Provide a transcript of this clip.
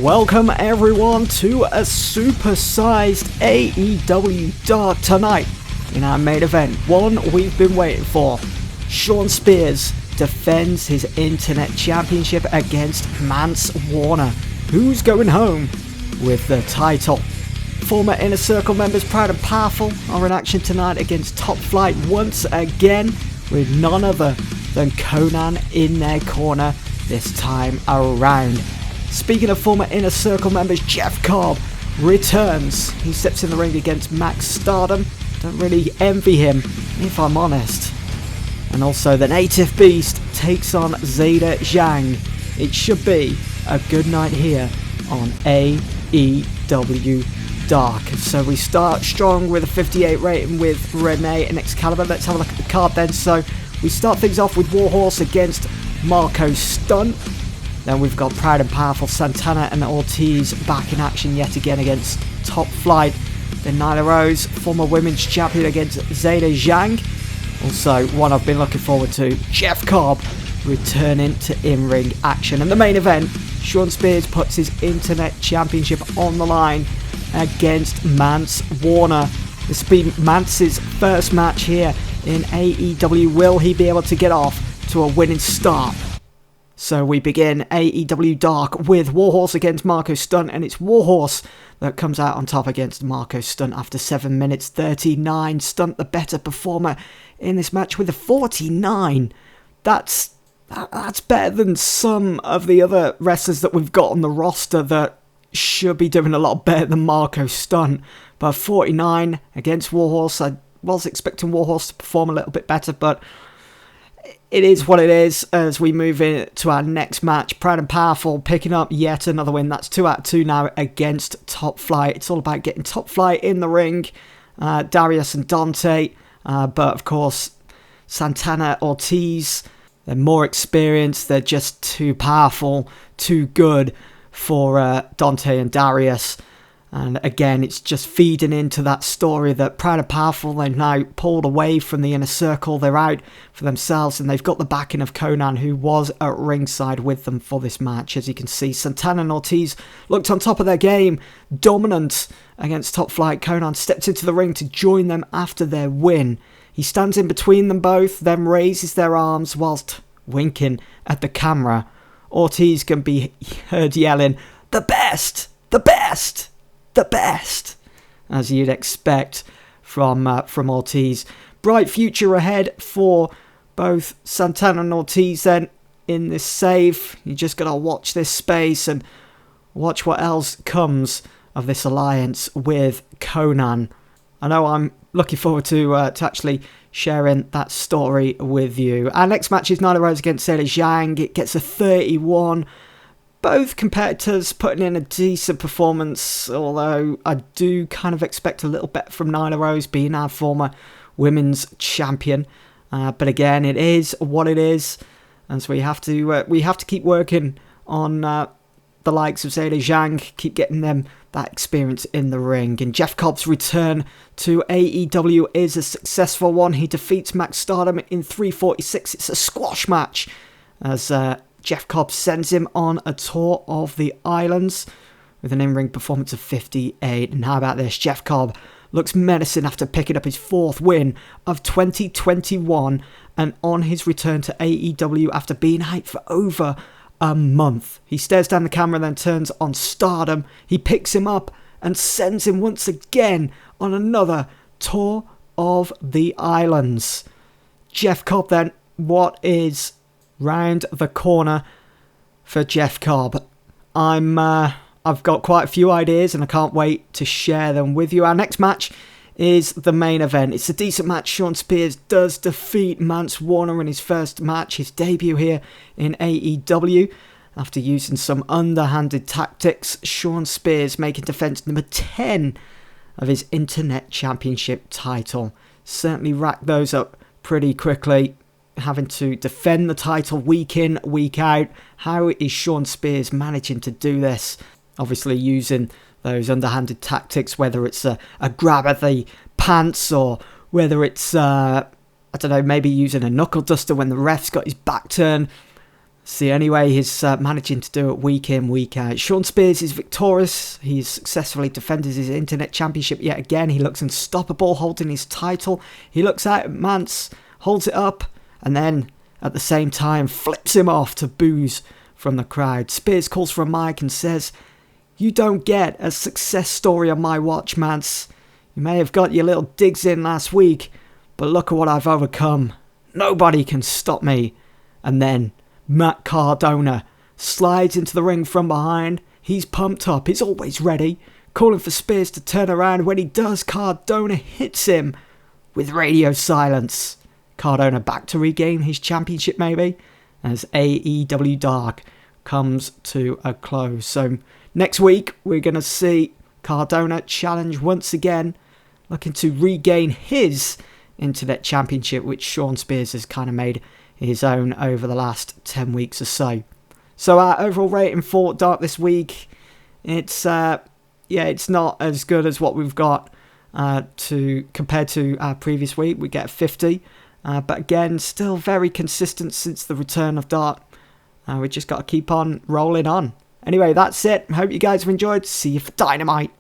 Welcome everyone to a supersized AEW Dark tonight in our main event, one we've been waiting for. Shawn Spears defends his Internet Championship against Mance Warner, who's going home with the title. Former Inner Circle members Proud and Powerful are in action tonight against Top Flight once again, with none other than Conan in their corner this time around. Speaking of former Inner Circle members, Jeff Cobb returns. He steps in the ring against Max Stardom. Don't really envy him, if I'm honest. And also the Native Beast takes on Zeta Zhang. It should be a good night here on AEW Dark. So we start strong with a 58 rating with Renee and Excalibur. Let's have a look at the card then. So we start things off with Warhorse against Marco Stunt. Then we've got Proud and Powerful Santana and Ortiz back in action yet again against Top Flight. Then Nyla Rose, former women's champion, against Zeta Zhang. Also, one I've been looking forward to, Jeff Cobb returning to in-ring action. And the main event, Shawn Spears puts his Internet Championship on the line against Mance Warner. This will be Mance's first match here in AEW. Will he be able to get off to a winning start? So we begin AEW Dark with Warhorse against Marco Stunt, and it's Warhorse that comes out on top against Marco Stunt after 7 minutes 39. Stunt the better performer in this match with a 49. That's better than some of the other wrestlers that we've got on the roster that should be doing a lot better than Marco Stunt. But 49 against Warhorse, I was expecting Warhorse to perform a little bit better, but it is what it is as we move into our next match. Proud and Powerful picking up yet another win. That's 2 out of 2 now against Top Flight. It's all about getting Top Flight in the ring. Darius and Dante. But of course, Santana, Ortiz, they're more experienced. They're just too powerful, too good for Dante and Darius. And again, it's just feeding into that story that Proud and Powerful, they've now pulled away from the Inner Circle. They're out for themselves, and they've got the backing of Conan, who was at ringside with them for this match. As you can see, Santana and Ortiz looked on top of their game, dominant against Top Flight. Conan stepped into the ring to join them after their win. He stands in between them both, then raises their arms whilst winking at the camera. Ortiz can be heard yelling, "The best! The best! The best," as you'd expect from Ortiz. Bright future ahead for both Santana and Ortiz then in this save. You just got to watch this space and watch what else comes of this alliance with Conan. I know I'm looking forward to actually sharing that story with you. Our next match is Nyla Rose against Zeta Zhang. It gets a 31. Both competitors putting in a decent performance, although I do kind of expect a little bit from Nyla Rose, being our former women's champion. But again, it is what it is, and so we have to keep working on the likes of Zeta Zhang, keep getting them that experience in the ring. And Jeff Cobb's return to AEW is a successful one. He defeats Max Stardom in 3:46. It's a squash match as Jeff Cobb sends him on a tour of the islands with an in-ring performance of 58. And how about this? Jeff Cobb looks menacing after picking up his 4th win of 2021 and on his return to AEW after being out for over a month. He stares down the camera, then turns on Stardom. He picks him up and sends him once again on another tour of the islands. Jeff Cobb then, what is round the corner for Jeff Cobb? I've got quite a few ideas and I can't wait to share them with you. Our next match is the main event. It's a decent match. Shawn Spears does defeat Mance Warner in his first match, his debut here in AEW. After using some underhanded tactics, Shawn Spears making defense number 10 of his Internet Championship title. Certainly racked those up pretty quickly, having to defend the title week in, week out. How is Shawn Spears managing to do this? Obviously using those underhanded tactics, whether it's a grab at the pants or whether it's, maybe using a knuckle duster when the ref's got his back turned. See, anyway, he's managing to do it week in, week out. Sean Spears is victorious. He's successfully defended his Internet Championship yet again. He looks unstoppable holding his title. He looks out at Mance, holds it up, and then, at the same time, flips him off to boos from the crowd. Spears calls for a mic and says, "You don't get a success story on my watch, Mance. You may have got your little digs in last week, but look at what I've overcome. Nobody can stop me." And then Matt Cardona slides into the ring from behind. He's pumped up. He's always ready, calling for Spears to turn around. When he does, Cardona hits him with radio silence. Cardona back to regain his championship, maybe, as AEW Dark comes to a close. So next week, we're going to see Cardona challenge once again, looking to regain his Internet Championship, which Sean Spears has kind of made his own over the last 10 weeks or so. So our overall rating for Dark this week, it's not as good as what we've got compared to our previous week. We get a 50, but again, still very consistent since the return of Dark. We just got to keep on rolling on. Anyway, that's it. Hope you guys have enjoyed. See you for Dynamite.